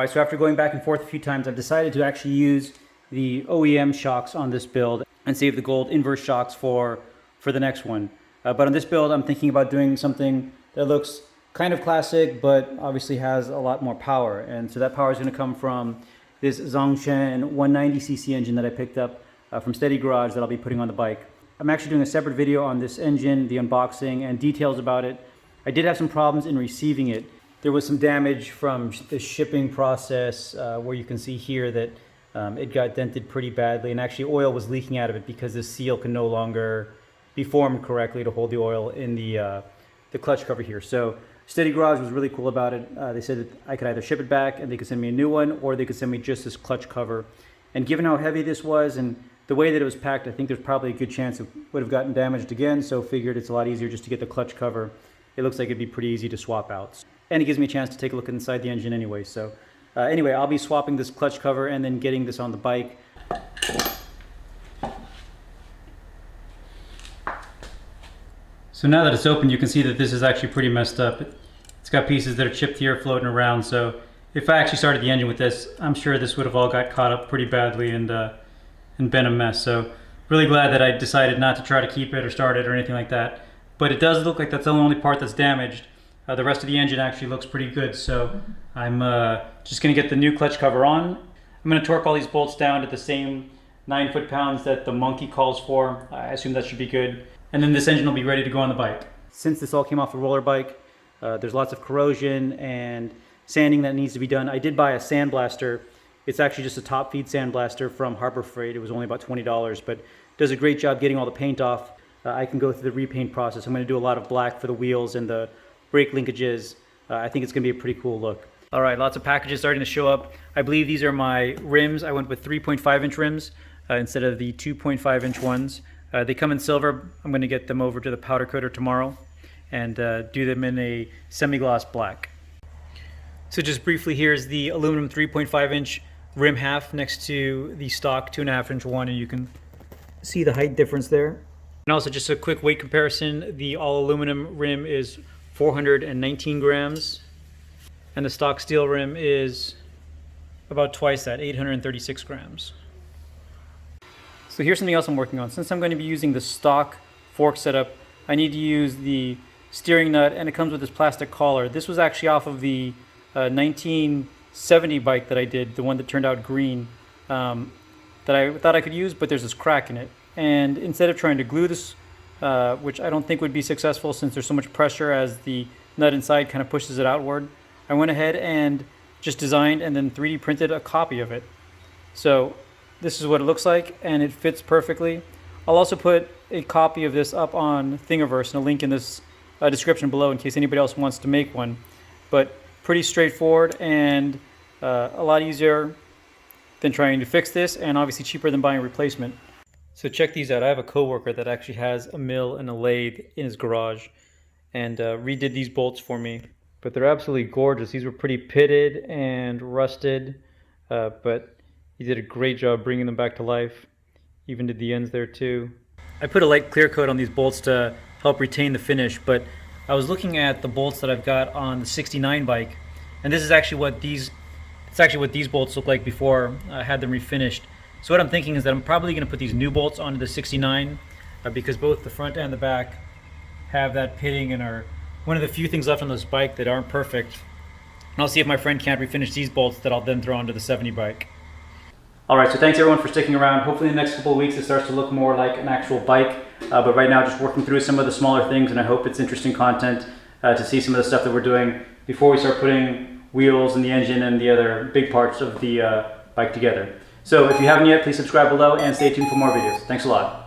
Alright, so after going back and forth a few times, I've decided to actually use the OEM shocks on this build and save the gold inverse shocks for the next one. But on this build, I'm thinking about doing something that looks kind of classic, but obviously has a lot more power. And so that power is going to come from this Zongshen 190cc engine that I picked up from Steady Garage that I'll be putting on the bike. I'm actually doing a separate video on this engine, the unboxing, and details about it. I did have some problems in receiving it. There was some damage from the shipping process where you can see here that it got dented pretty badly, and actually oil was leaking out of it because the seal can no longer be formed correctly to hold the oil in the clutch cover here. So Steady Garage was really cool about it. They said that I could either ship it back and they could send me a new one, or they could send me just this clutch cover. And given how heavy this was and the way that it was packed, I think there's probably a good chance it would have gotten damaged again, so figured it's a lot easier just to get the clutch cover. It looks like it'd be pretty easy to swap out. And it gives me a chance to take a look inside the engine anyway. So anyway, I'll be swapping this clutch cover and then getting this on the bike. So now that it's open, you can see that this is actually pretty messed up. It's got pieces that are chipped here floating around. So if I actually started the engine with this, I'm sure this would have all got caught up pretty badly and been a mess. So really glad that I decided not to try to keep it or start it or anything like that. But it does look like that's the only part that's damaged. The rest of the engine actually looks pretty good. So I'm just going to get the new clutch cover on. I'm going to torque all these bolts down to the same 9 foot-pounds that the Monkey calls for. I assume that should be good. And then this engine will be ready to go on the bike. Since this all came off a roller bike, there's lots of corrosion and sanding that needs to be done. I did buy a sandblaster. It's actually just a top feed sandblaster from Harbor Freight. It was only about $20, but does a great job getting all the paint off. I can go through the repaint process. I'm going to do a lot of black for the wheels and the brake linkages. I think it's going to be a pretty cool look. All right, lots of packages starting to show up. I believe these are my rims. I went with 3.5-inch rims instead of the 2.5-inch ones. They come in silver. I'm going to get them over to the powder coater tomorrow and do them in a semi-gloss black. So just briefly, here's the aluminum 3.5-inch rim half next to the stock 2.5-inch one, and you can see the height difference there. And also just a quick weight comparison, the all aluminum rim is 419 grams and the stock steel rim is about twice that, 836 grams. So here's something else I'm working on. Since I'm going to be using the stock fork setup, I need to use the steering nut, and it comes with this plastic collar. This was actually off of the 1970 bike that I did, the one that turned out green, that I thought I could use, but there's this crack in it. And instead of trying to glue this, which I don't think would be successful since there's so much pressure as the nut inside kind of pushes it outward, I went ahead and just designed and then 3D printed a copy of it. So this is what it looks like, and it fits perfectly. I'll also put a copy of this up on Thingiverse and a link in this description below in case anybody else wants to make one. But pretty straightforward and a lot easier than trying to fix this, and obviously cheaper than buying a replacement. So check these out. I have a coworker that actually has a mill and a lathe in his garage and redid these bolts for me. But they're absolutely gorgeous. These were pretty pitted and rusted, but he did a great job bringing them back to life. Even did the ends there too. I put a light clear coat on these bolts to help retain the finish, but I was looking at the bolts that I've got on the 69 bike, and this is actually what these bolts look like before I had them refinished. So what I'm thinking is that I'm probably going to put these new bolts onto the 69 because both the front and the back have that pitting and are one of the few things left on this bike that aren't perfect. And I'll see if my friend can't refinish these bolts that I'll then throw onto the 70 bike. Alright, so thanks everyone for sticking around. Hopefully in the next couple of weeks it starts to look more like an actual bike. But right now just working through some of the smaller things, and I hope it's interesting content to see some of the stuff that we're doing before we start putting wheels and the engine and the other big parts of the bike together. So if you haven't yet, please subscribe below and stay tuned for more videos. Thanks a lot.